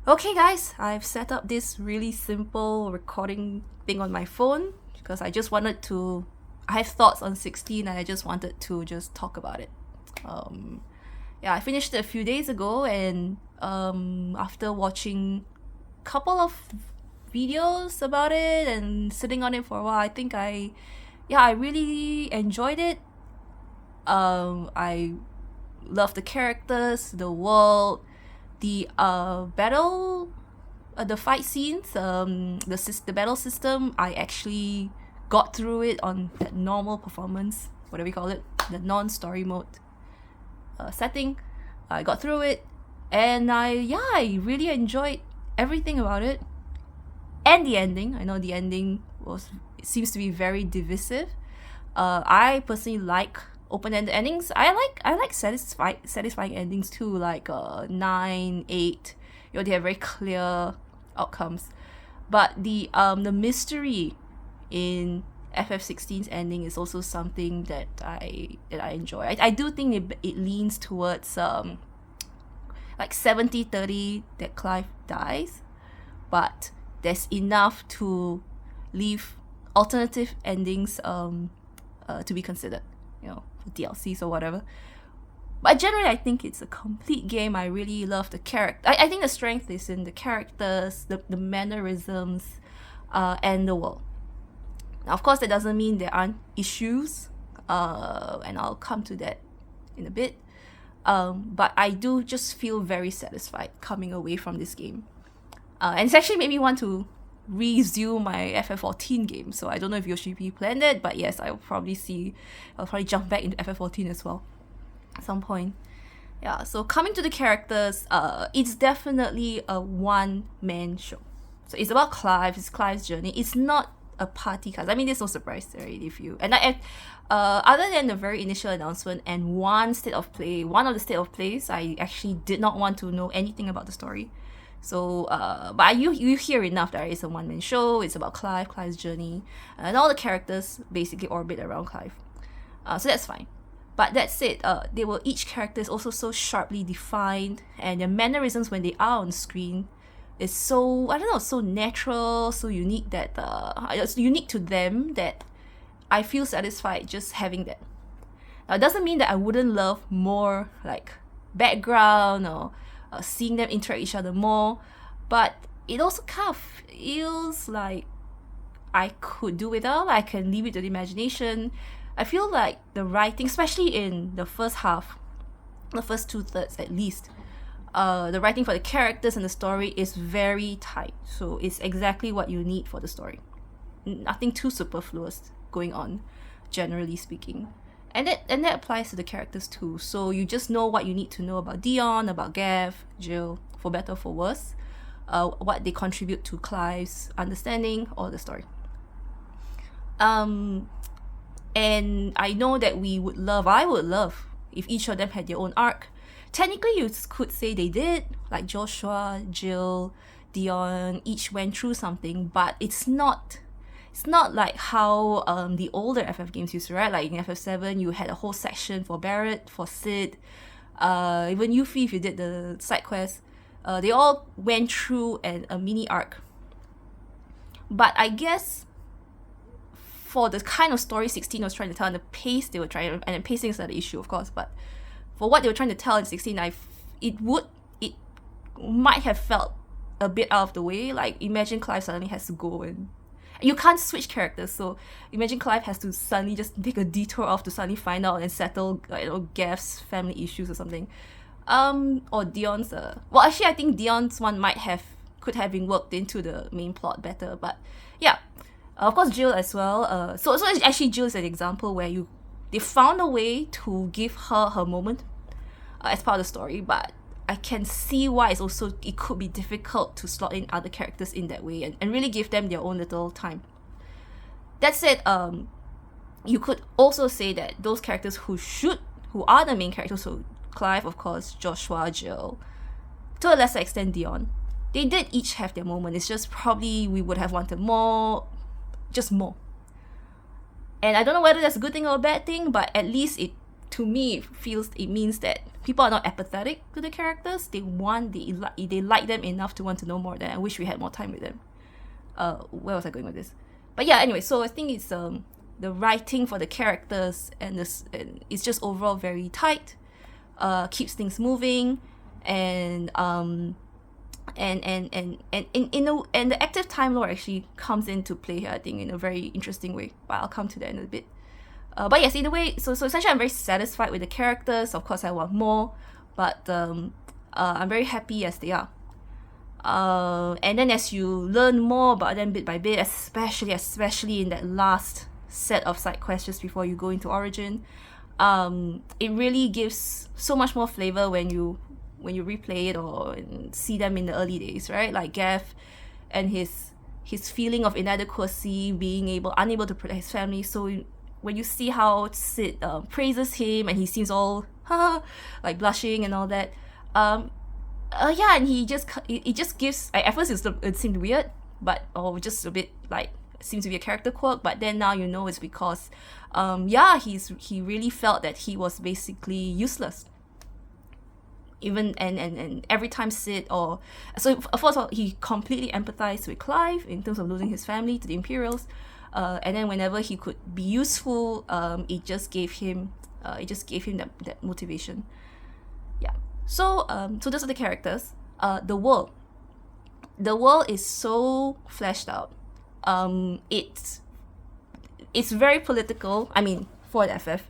Okay guys, I've set up this really simple recording thing on my phone because I just wanted to I have thoughts on 16 and I just wanted to just talk about it. Um yeah, I finished it a few days ago and after watching a couple of videos about it and sitting on it for a while, I really enjoyed it. I love the characters, the world, the battle, the fight scenes, the battle system. I actually got through it on that normal performance, whatever you call it, the non-story mode setting. I got through it, and I really enjoyed everything about it, and the ending. I know the ending was it seems to be very divisive. I personally like open-ended endings. I like satisfying endings too, like 9, 8. They have very clear outcomes. But the mystery in FF16's ending is also something that I enjoy. I do think it leans towards like 70-30 that Clive dies, but there's enough to leave alternative endings to be considered, for DLCs or whatever. But generally, I think it's a complete game. I really love the character. I think the strength is in the characters, the mannerisms, and the world. Now, of course, that doesn't mean there aren't issues, and I'll come to that in a bit. But I do just feel very satisfied coming away from this game. And it's actually made me want to resume my FF14 game. So I don't know if Yoshi planned it, but yes, I'll probably jump back into FF14 as well at some point. Yeah, so coming to the characters, it's definitely a one-man show. So it's about Clive, it's Clive's journey. It's not a party cast. I mean, there's no surprise there if you other than the very initial announcement and one of the state of plays, I actually did not want to know anything about the story. So, but you hear enough that it's a one-man show. It's about Clive's journey, and all the characters basically orbit around Clive. So that's fine. But that said, each character is also so sharply defined, and their mannerisms when they are on screen is so, I don't know, so natural, so unique that it's unique to them that I feel satisfied just having that. Now, it doesn't mean that I wouldn't love more like background or seeing them interact with each other more, but it also kind of feels like I could do without. I can leave it to the imagination. I feel like the writing, especially in the first half, the first 2/3 at least, the writing for the characters and the story is very tight. So it's exactly what you need for the story. Nothing too superfluous going on, generally speaking. And that applies to the characters too. So you just know what you need to know about Dion, about Gav, Jill, for better or for worse, what they contribute to Clive's understanding or the story. And I know that I would love if each of them had their own arc. Technically, you could say they did, like Joshua, Jill, Dion, each went through something, but it's not like how the older FF games used to, right? Like in FF7, you had a whole section for Barrett, for Sid, even Yuffie, if you did the side quest. They all went through a mini arc. But I guess for the kind of story 16 was trying to tell and the pace they were trying, and pacing is another issue, of course, but for what they were trying to tell in 16, it might have felt a bit out of the way. Like, imagine Clive suddenly has to go and you can't switch characters, so imagine Clive has to suddenly just take a detour off to suddenly find out and settle, Gav's family issues or something. Or Dion's. Well, actually, I think Dion's one could have been worked into the main plot better, but yeah. Of course, Jill as well. So actually, Jill is an example where they found a way to give her moment as part of the story, but I can see why it could be difficult to slot in other characters in that way and really give them their own little time. That said, you could also say that those characters who are the main characters, so Clive, of course, Joshua, Jill, to a lesser extent Dion, they did each have their moment. It's just probably we would have wanted more, just more. And I don't know whether that's a good thing or a bad thing, but at least it to me, it means that people are not apathetic to the characters. They like them enough to want to know more. Than I wish we had more time with them. Where was I going with this? But yeah, anyway, so I think it's the writing for the characters and it's just overall very tight. Keeps things moving, and the active time lore actually comes into play here, I think, in a very interesting way. But I'll come to that in a bit. But yes, in a way, so essentially I'm very satisfied with the characters. Of course, I want more, but I'm very happy as they are. And then as you learn more about them bit by bit, especially in that last set of side quests just before you go into Origin, it really gives so much more flavor when you replay it or see them in the early days, right? Like Gav and his feeling of inadequacy, being unable to protect his family. So when you see how Sid praises him and he seems all like blushing and all that, yeah, and it just gives. At first it seemed weird, but just a bit like seems to be a character quirk. But then now you know it's because, yeah, he really felt that he was basically useless. Even and every time Sid so of course he completely empathized with Clive in terms of losing his family to the Imperials, and then whenever he could be useful, it just gave him that motivation. Yeah. So those are the characters. The world is so fleshed out. It's very political. I mean, for the FF,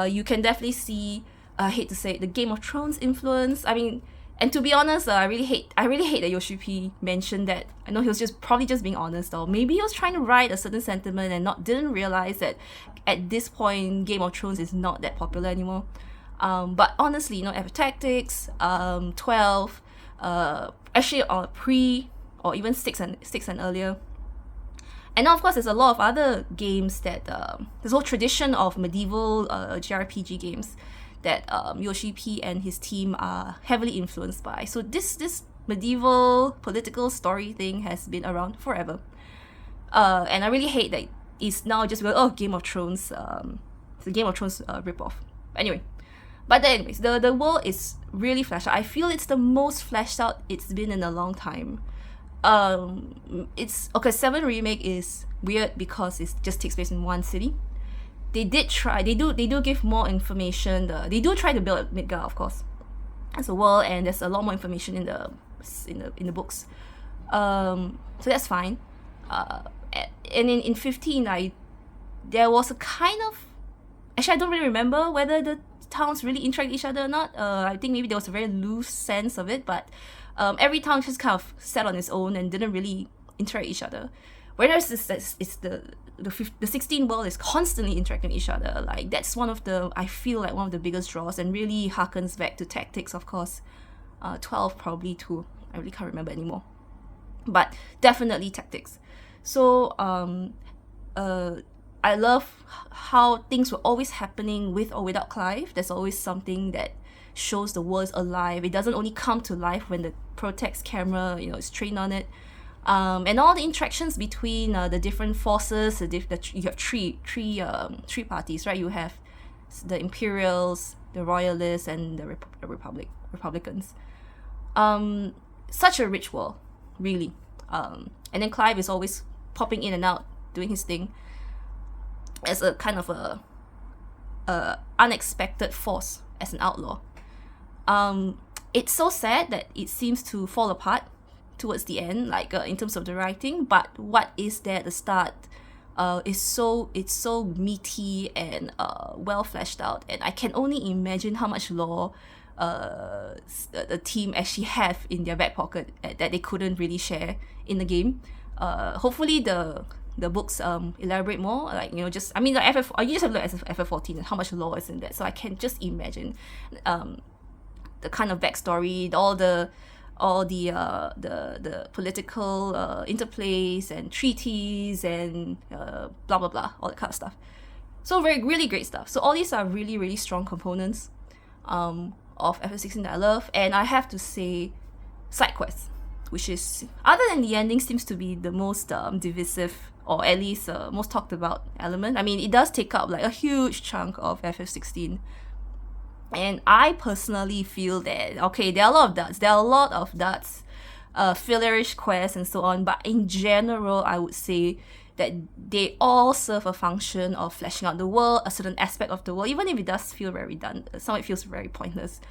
you can definitely see. I hate to say it, the Game of Thrones influence. I mean, and to be honest, I really hate that Yoshi P mentioned that. I know he was probably just being honest, or maybe he was trying to write a certain sentiment and didn't realize that at this point Game of Thrones is not that popular anymore. But honestly, FF Tactics, 12, actually pre or even 6 and earlier. And now, of course, there's a lot of other games that this whole tradition of medieval JRPG games that Yoshi P and his team are heavily influenced by. So this medieval political story thing has been around forever, and I really hate that it's now just Game of Thrones. It's a Game of Thrones ripoff. Anyway, but anyways, the world is really fleshed out. I feel it's the most fleshed out it's been in a long time. It's okay. 7 Remake is weird because it just takes place in one city. They do give more information. They do try to build Midgar, of course, as a world, and there's a lot more information in the books. So that's fine. And in 15, there was a kind of, actually I don't really remember whether the towns really interact with each other or not. I think maybe there was a very loose sense of it, but every town just kind of sat on its own and didn't really interact with each other. Whereas the 16 world is constantly interacting with each other. Like that's I feel like one of the biggest draws, and really harkens back to Tactics, of course. 12 probably too. I really can't remember anymore. But definitely Tactics. So I love how things were always happening with or without Clive. There's always something that shows the world is alive. It doesn't only come to life when the Protex camera, is trained on it. And all the interactions between the different forces, you have three parties, right? You have the Imperials, the Royalists, and the Republicans. Such a rich world, really. And then Clive is always popping in and out, doing his thing, as a kind of a unexpected force as an outlaw. It's so sad that it seems to fall apart towards the end, in terms of the writing, but what is there at the start it's so meaty and well fleshed out, and I can only imagine how much lore the team actually have in their back pocket that they couldn't really share in the game. Hopefully the books elaborate more, the FF. You just have to look at FF14 and how much lore is in that, so I can just imagine the kind of backstory, all the political interplays and treaties and blah blah blah, all that kind of stuff. So really great stuff. So all these are really, really strong components of FF16 that I love. And I have to say, side quests, which is, other than the ending, seems to be the most divisive, or at least most talked about element. I mean, it does take up a huge chunk of FF16 And I personally feel that, okay, there are a lot of darts, fillerish quests and so on, but in general, I would say that they all serve a function of fleshing out the world, a certain aspect of the world, even if it does feel very redundant, some of it feels very pointless.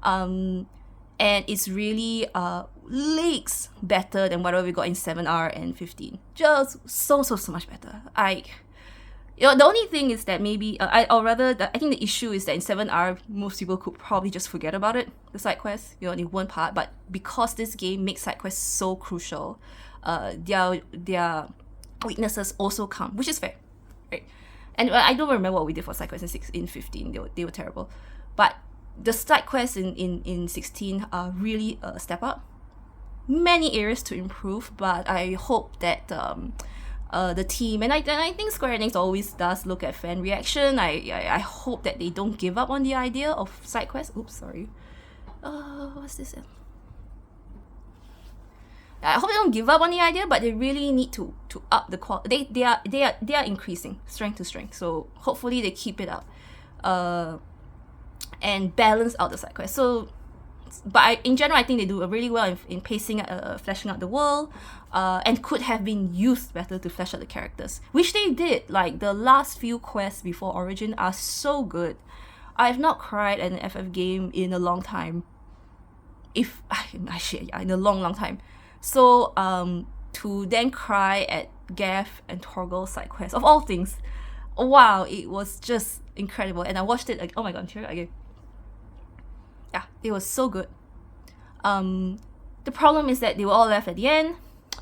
And it's really leagues better than whatever we got in 7R and 15. Just so much better. The only thing is that maybe, I think the issue is that in 7R, most people could probably just forget about it, the side quests, in one part. But because this game makes side quests so crucial, their weaknesses also come, which is fair, right? And I don't remember what we did for side quests in 15. They were terrible. But the side quests in 16 are really a step up. Many areas to improve, but I hope that the team, and I think Square Enix always does look at fan reaction. I hope that they don't give up on the idea of side quests. Oops, sorry. What's this? I hope they don't give up on the idea, but they really need to up the quality. They are increasing strength to strength. So hopefully they keep it up, and balance out the side quests. So, but in general, I think they do really well in pacing, fleshing out the world, and could have been used better to flesh out the characters, which they did. Like the last few quests before Origin are so good. I have not cried at an FF game in a long time. In a long time. So to then cry at Gav and Torgal's side quest, of all things, wow, it was just incredible. And I watched it like, oh my god, I'm tearing again. Yeah, it was so good. The problem is that they were all left at the end,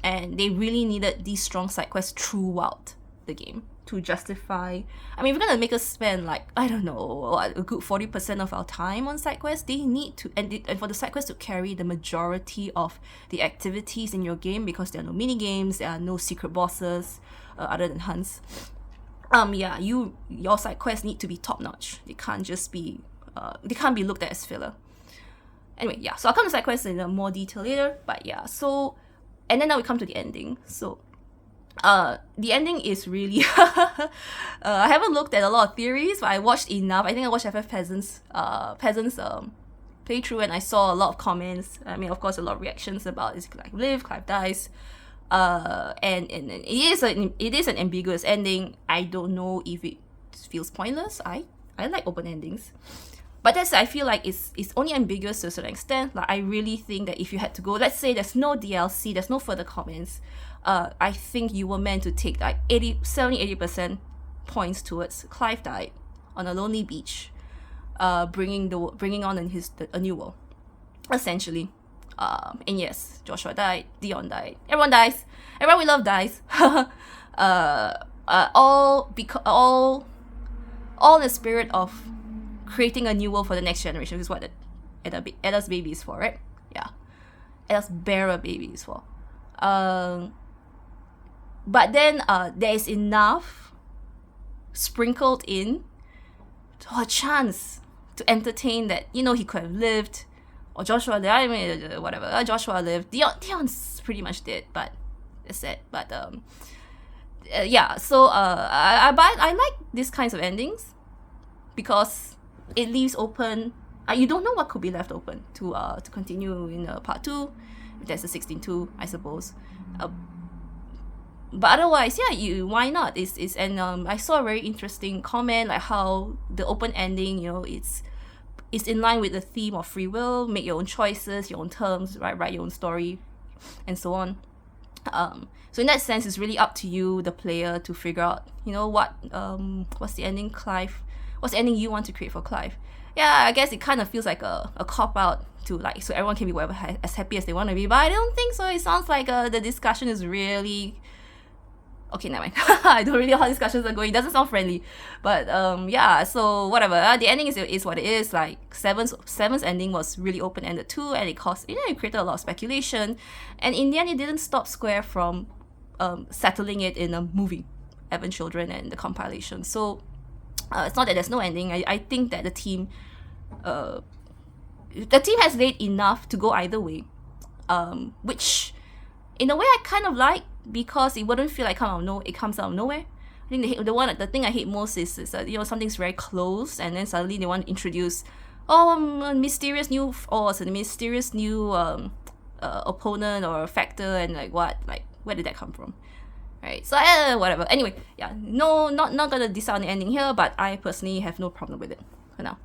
and they really needed these strong side quests throughout the game to justify. I mean, if we're gonna make us spend like, I don't know, a good 40% of our time on side quests, they need to, and for the side quests to carry the majority of the activities in your game, because there are no mini games, there are no secret bosses other than hunts. Your side quests need to be top notch. They can't just be they can't be looked at as filler. Anyway, yeah, so I'll come to side quests in more detail later, but yeah, so, and then now we come to the ending. So the ending is really I haven't looked at a lot of theories, but I watched enough. I think I watched FF Peasants playthrough, and I saw a lot of comments. I mean, of course, a lot of reactions about is Clive live, Clive dies, and it is an ambiguous ending. I don't know if it feels pointless. I like open endings, but I feel like it's only ambiguous to a certain extent. Like, I really think that if you had to go, let's say there's no DLC, there's no further comments, I think you were meant to take like 70-80% points towards Clive died on a lonely beach, bringing on a new world, essentially. And yes, Joshua died, Dion died, everyone dies, everyone we love dies. All in the spirit of creating a new world for the next generation, which is what Edda's baby is for, right? Yeah, Edda's bearer baby is for. But then there is enough sprinkled in to a chance to entertain that, he could have lived, or Joshua lived, I mean, whatever, Joshua lived, Dion's pretty much dead, but that's it. But yeah, so I like these kinds of endings, because it leaves open, you don't know what could be left open to continue in part 2, if there's a 16-2, I suppose. But otherwise, yeah, why not? And I saw a very interesting comment, like how the open ending, it's in line with the theme of free will, make your own choices, your own terms, right? Write your own story, and so on. So in that sense, it's really up to you, the player, to figure out, what's the ending, Clive? What's the ending you want to create for Clive? Yeah, I guess it kind of feels like a cop-out to, like, so everyone can be as happy as they want to be, but I don't think so. It sounds like the discussion is really... Okay, never mind. I don't really know how discussions are going. It doesn't sound friendly. But yeah, so whatever. The ending is what it is. Like, Seven's ending was really open-ended too, and it created a lot of speculation. And in the end, it didn't stop Square from settling it in a movie, Evan Children and the compilation. So it's not that there's no ending. I think that the team has laid enough to go either way, which in a way I kind of like, because it wouldn't feel like it comes out of nowhere. I think the thing I hate most is something's very close, and then suddenly they want to introduce a mysterious new opponent or factor, and like what, like where did that come from? Right, so whatever. Anyway, yeah, no, not gonna decide on the ending here, but I personally have no problem with it for now.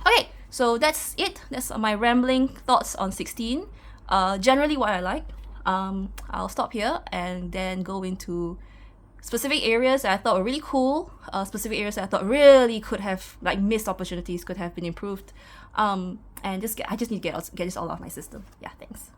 Okay, so that's it. That's my rambling thoughts on 16. Generally what I like. I'll stop here and then go into specific areas that I thought were really cool, specific areas that I thought really could have, like, missed opportunities, could have been improved, and I just need to get this all off my system. Yeah, thanks.